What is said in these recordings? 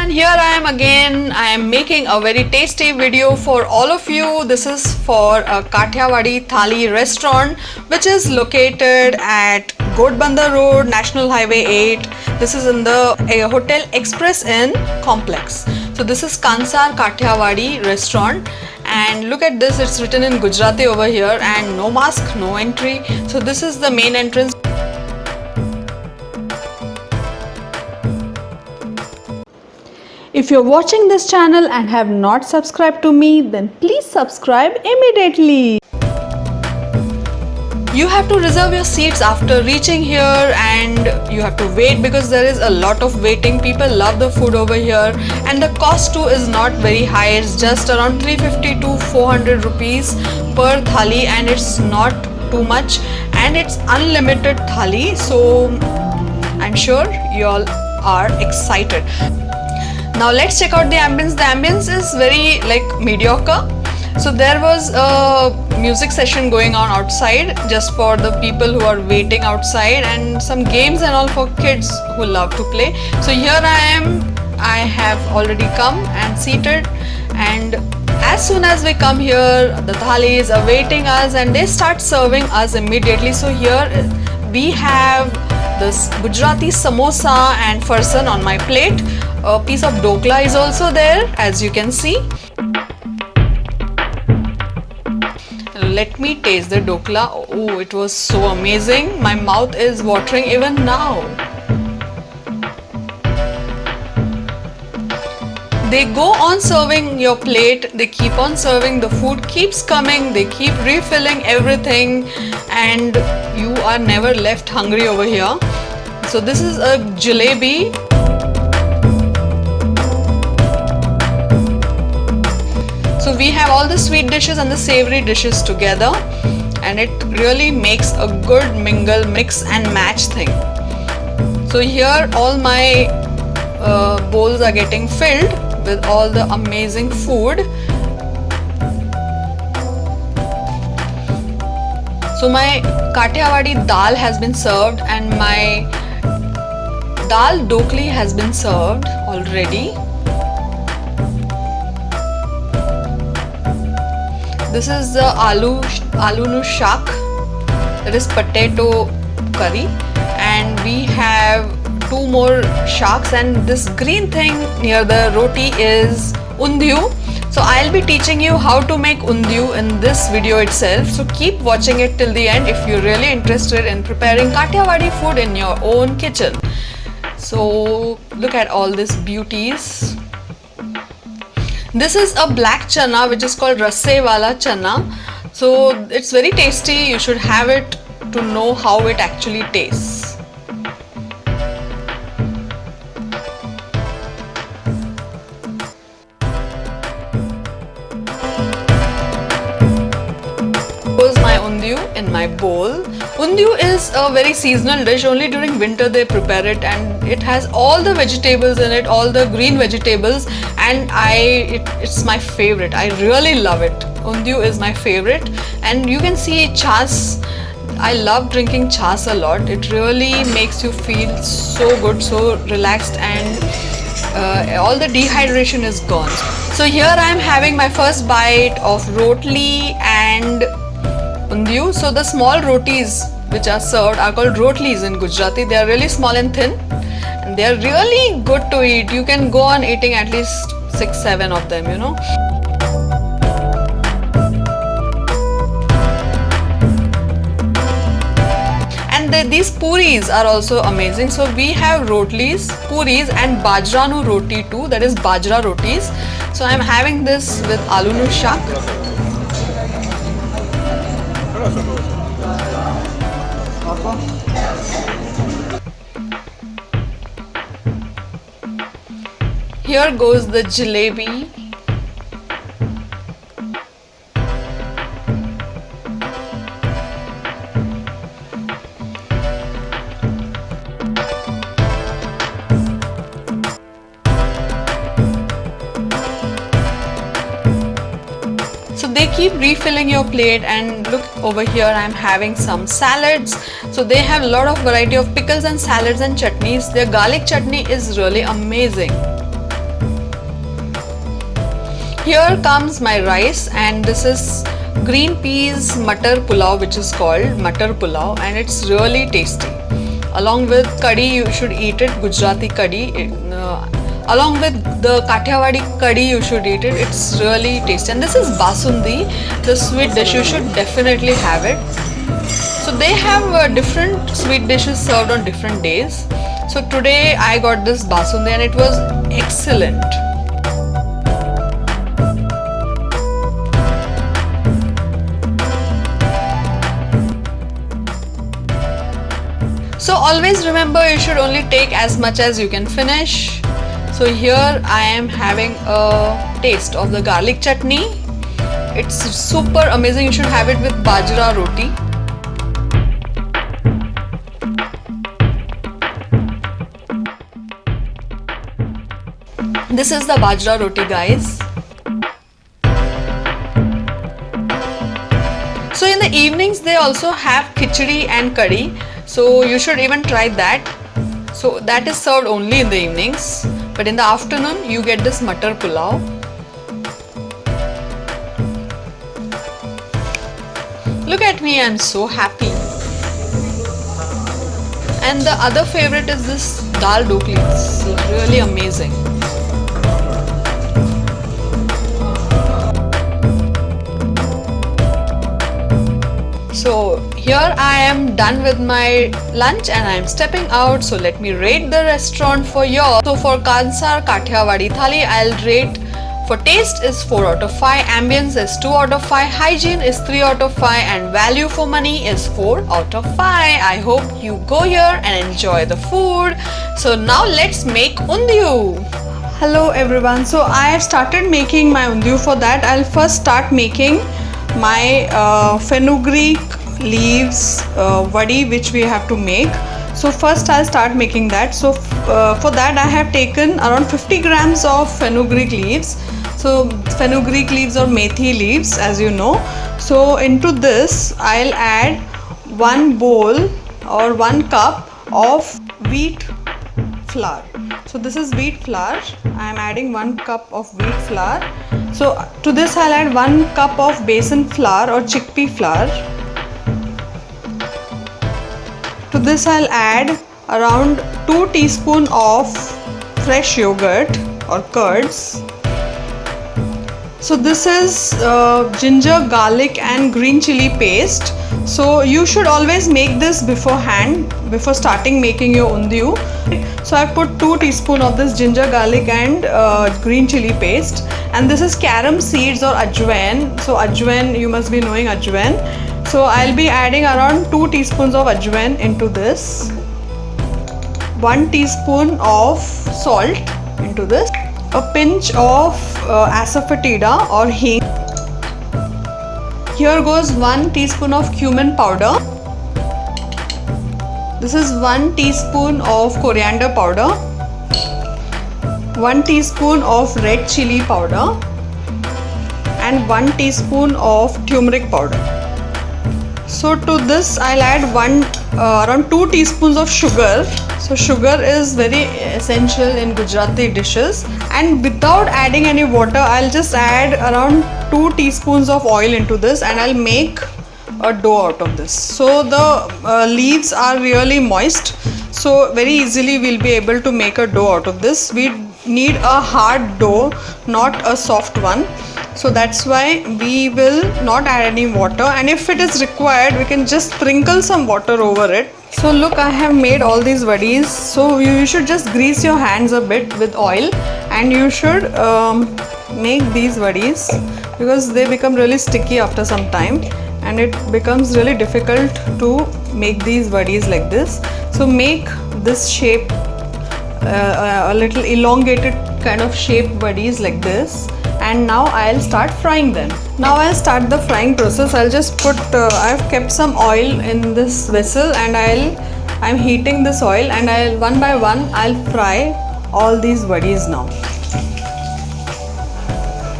everyone, here I am again. I am making a very tasty video for all of you. This is for a Kathiawadi Thali restaurant which is located at Godbandha Road, National Highway 8. This is in the Hotel Express Inn complex. So this is Kansar Kathiawadi restaurant, and look at this, it's written in Gujarati over here, and no mask, no entry. So this is the main entrance. If you're watching this channel and have not subscribed to me, then please subscribe immediately. You have to reserve your seats after reaching here, and you have to wait because there is a lot of waiting. People love the food over here, and the cost too is not very high. It's just around 350 to 400 rupees per thali, and it's not too much, and it's unlimited thali. So I'm sure you all are excited. Now let's check out the ambience. The ambience is very mediocre. So there was a music session going on outside just for the people who are waiting outside, and some games and all for kids who love to play. So here I am. I have already come and seated, and as soon as we come here, the thali is awaiting us and they start serving us immediately. So here we have this Gujarati samosa and farsan on my plate. A piece of dokla is also there, as you can see. Let me taste the dokla. Oh, it was so amazing. My mouth is watering even now. They go on serving your plate. They keep on serving. The food keeps coming. They keep refilling everything, and you are never left hungry over here. So this is a jalebi. So we have all the sweet dishes and the savory dishes together, and it really makes a good mingle, mix and match thing. So here all my bowls are getting filled with all the amazing food. So my Kathiawadi dal has been served, and my dal dokli has been served already. This is the aloo nu shak, that is potato curry, and we have two more shaks, and this green thing near the roti is undiyu. So I'll be teaching you how to make undiyu in this video itself. So keep watching it till the end if you're really interested in preparing Kathiawadi food in your own kitchen. So look at all these beauties. This is a black chana which is called rasse wala chana. So it's very tasty. You should have it to know how it actually tastes. Here's my undiyu in my bowl. Undiyu is a very seasonal dish. Only during winter they prepare it, and it has all the vegetables in it, all the green vegetables, and it's my favorite. I really love it. Undiyu is my favorite, and you can see chas. I love drinking chas a lot. It really makes you feel so good, so relaxed, and all the dehydration is gone. So here I am having my first bite of rotli and undiyu. So the small rotis which are served are called rotlis in Gujarati. They are really small and thin, and they are really good to eat. You can go on eating at least 6-7 of them, you know. And these puris are also amazing. So we have rotlis, puris, and bajra nu roti too, that is bajra rotis. So I am having this with aloo nu shak. Here goes the jalebi. So they keep refilling your plate, and look over here, I'm having some salads. So they have a lot of variety of pickles and salads and chutneys. Their garlic chutney is really amazing. Here comes my rice, and this is green peas matar pulao, which is called matar pulao, and it's really tasty. Along with curry, you should eat it, Gujarati curry. Along with the Kathiawadi curry, you should eat it. It's really tasty. And this is basundi, the sweet dish. You should definitely have it. So they have different sweet dishes served on different days. So today I got this basundi and it was excellent. So always remember, you should only take as much as you can finish. So here I am having a taste of the garlic chutney. It's super amazing. You should have it with bajra roti. This is the bajra roti, guys. So in the evenings they also have khichdi and curry. So you should even try that. So that is served only in the evenings. But in the afternoon you get this matar pulao. Look at me, I'm so happy. And the other favorite is this dal dhokli. It's really amazing. So here I am done with my lunch and I am stepping out. So let me rate the restaurant for you. So for Kansar Kathiawadi Thali, I'll rate for taste is 4 out of 5, ambience is 2 out of 5, hygiene is 3 out of 5 and value for money is 4 out of 5. I hope you go here and enjoy the food. So now let's make undiyu. Hello everyone. So I have started making my undiyu. For that I'll first start making my fenugreek leaves vadi, which we have to make. So first I'll start making that. So for that I have taken around 50 grams of fenugreek leaves. So fenugreek leaves or methi leaves, as you know. So into this I'll add 1 bowl or 1 cup of wheat flour. So this is wheat flour. I am adding 1 cup of wheat flour. So to this I'll add 1 cup of besan flour or chickpea flour. To this I'll add around 2 teaspoons of fresh yogurt or curds. So this is ginger, garlic and green chili paste. So you should always make this beforehand, before starting making your undiyu. So I put 2 teaspoons of this ginger, garlic and green chili paste. And this is carom seeds or ajwain. So ajwain, you must be knowing ajwain. So I'll be adding around 2 teaspoons of ajwain into this. 1 teaspoon of salt into this. A pinch of asafoetida or hing. Here goes 1 teaspoon of cumin powder. This is 1 teaspoon of coriander powder. 1 teaspoon of red chili powder. And 1 teaspoon of turmeric powder. So to this I'll add around 2 teaspoons of sugar. So sugar is very essential in Gujarati dishes, and without adding any water I'll just add around 2 teaspoons of oil into this and I'll make a dough out of this. So the leaves are really moist, so very easily we'll be able to make a dough out of this. We need a hard dough, not a soft one. So that's why we will not add any water, and if it is required we can just sprinkle some water over it. So look, I have made all these vadis. So you should just grease your hands a bit with oil and you should make these vadis, because they become really sticky after some time and it becomes really difficult to make these vadis like this. So make this shape, a little elongated kind of shape vadis like this. And now I'll start frying them. Now I'll start the frying process. I'll just put, I've kept some oil in this vessel and I'm heating this oil, and I'll one by one I'll fry all these vadis now.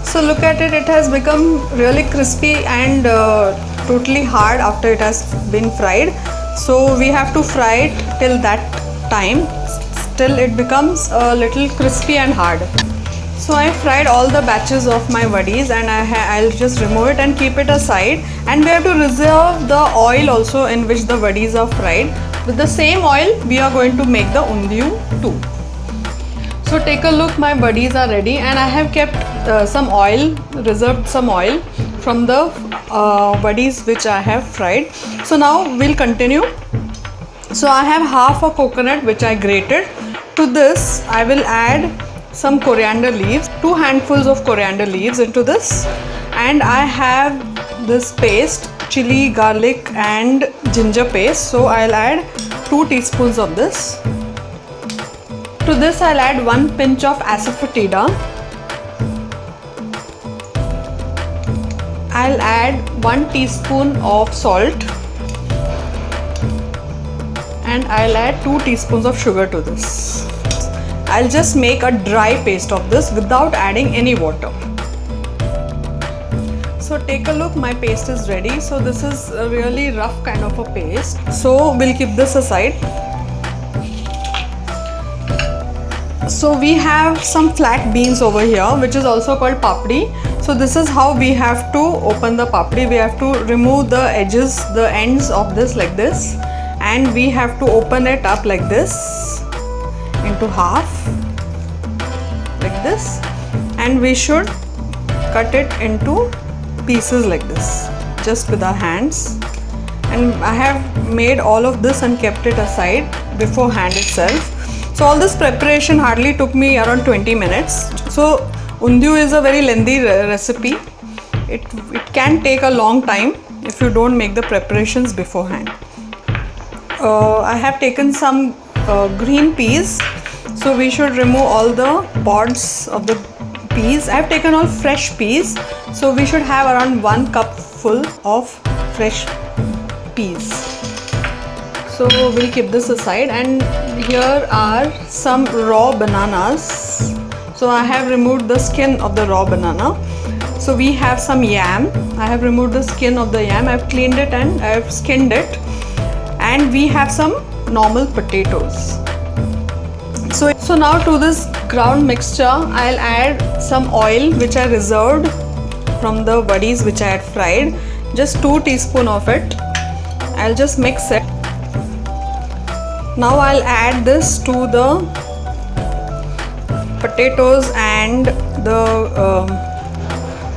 So look at it, it has become really crispy and totally hard after it has been fried. So we have to fry it till that time, till it becomes a little crispy and hard. So I fried all the batches of my vadis, and I'll just remove it and keep it aside. And we have to reserve the oil also in which the vadis are fried. With the same oil we are going to make the undiyu too. So take a look, my vadis are ready, and I have kept some oil, reserved some oil from the vadis which I have fried. So now we'll continue. So I have half a coconut which I grated. To this I will add some coriander leaves, 2 handfuls of coriander leaves into this, and I have this paste, chili, garlic and ginger paste. So I'll add 2 teaspoons of this. To this I'll add 1 pinch of asafoetida. I'll add 1 teaspoon of salt, and I'll add 2 teaspoons of sugar to this. I'll just make a dry paste of this without adding any water. So take a look, my paste is ready. So this is a really rough kind of a paste. So we'll keep this aside. So we have some flat beans over here, which is also called papdi. So this is how we have to open the papdi. We have to remove the edges, the ends of this like this, and we have to open it up like this into half like this, and we should cut it into pieces like this just with our hands. And I have made all of this and kept it aside beforehand itself. So all this preparation hardly took me around 20 minutes. So undiyu is a very lengthy recipe. It can take a long time if you don't make the preparations beforehand. I have taken some green peas. So we should remove all the pods of the peas. I have taken all fresh peas. So we should have around 1 cup full of fresh peas. So we'll keep this aside, and here are some raw bananas. So I have removed the skin of the raw banana. So we have some yam. I have removed the skin of the yam. I have cleaned it and I have skinned it. And we have some normal potatoes. So now to this ground mixture I'll add some oil which I reserved from the vadis which I had fried. Just 2 teaspoons of it. I'll just mix it. Now I'll add this to the potatoes and the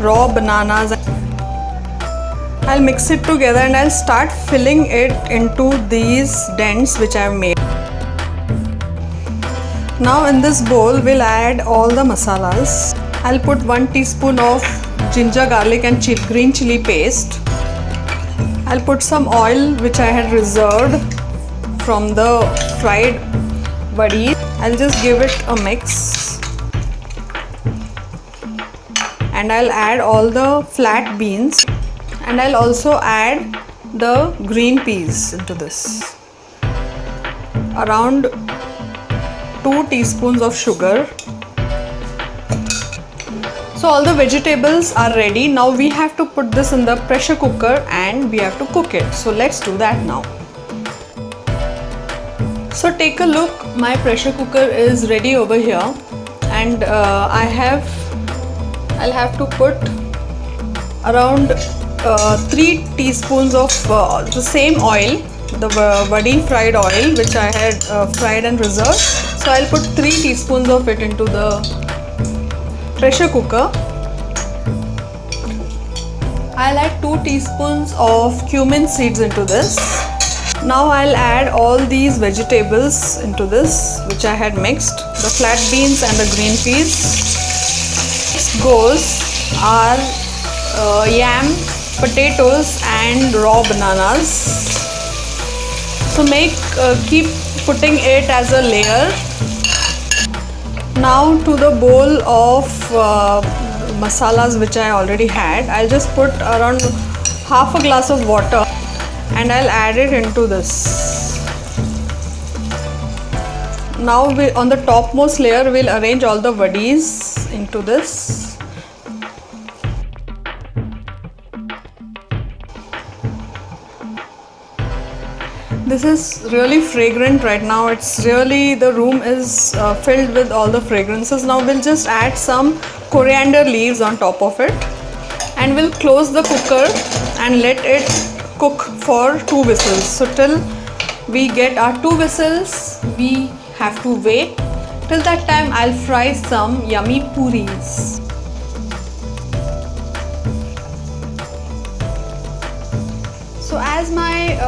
raw bananas. I'll mix it together and I'll start filling it into these dents which I've made. Now in this bowl we'll add all the masalas. I'll put 1 teaspoon of ginger, garlic and green chili paste. I'll put some oil which I had reserved from the fried vadi. I'll just give it a mix. And I'll add all the flat beans. And I'll also add the green peas into this. Around 2 teaspoons of sugar. So all the vegetables are ready. Now we have to put this in the pressure cooker and we have to cook it. So let's do that now. So take a look, my pressure cooker is ready over here, and I'll have to put around 3 teaspoons of the same oil, the vadi fried oil which I had fried and reserved. So I'll put 3 teaspoons of it into the pressure cooker. I'll add 2 teaspoons of cumin seeds into this. Now I'll add all these vegetables into this which I had mixed, the flat beans and the green peas. Next goes our yam, potatoes and raw bananas. So keep putting it as a layer. Now to the bowl of masalas which I already had, I'll just put around half a glass of water and I'll add it into this. Now on the topmost layer we'll arrange all the vadis into this. This is really fragrant right now. It's really, the room is filled with all the fragrances. Now we'll just add some coriander leaves on top of it, and we'll close the cooker and let it cook for 2 whistles. So till we get our 2 whistles, we have to wait. Till that time, I'll fry some yummy puris. So as my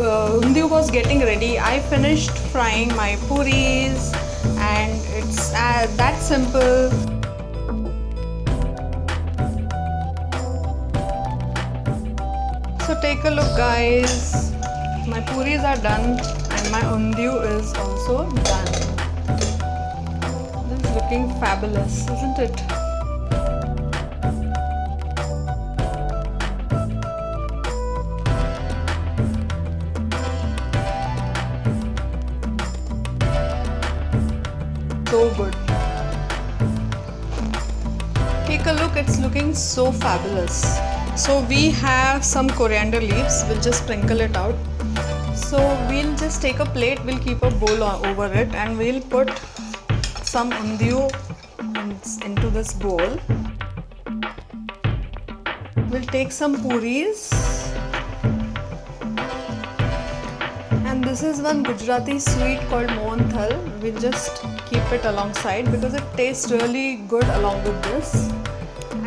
undiyu was getting ready, I finished frying my puris, and it's that simple. So take a look, guys. My puris are done and my undiyu is also done. This is looking fabulous, isn't it? So good. Take a look, it's looking so fabulous. So we have some coriander leaves, we'll just sprinkle it out. So we'll just take a plate, we'll keep a bowl over it, and we'll put some undiyu into this bowl. We'll take some puris, and this is one Gujarati sweet called Mohan Thal. We'll just keep it alongside because it tastes really good along with this,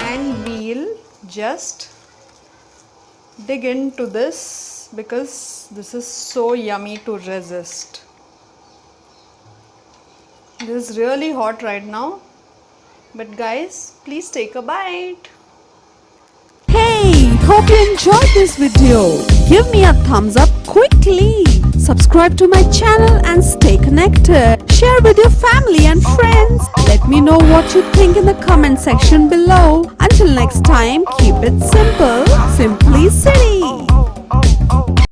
and we'll just dig into this because this is so yummy to resist. This is really hot right now, but guys, please take a bite. Hey, hope you enjoyed this video. Give me a thumbs up quickly. Subscribe to my channel and stay connected. Share with your family and friends. Let me know what you think in the comment section below. Until next time, keep it simple, simply simple.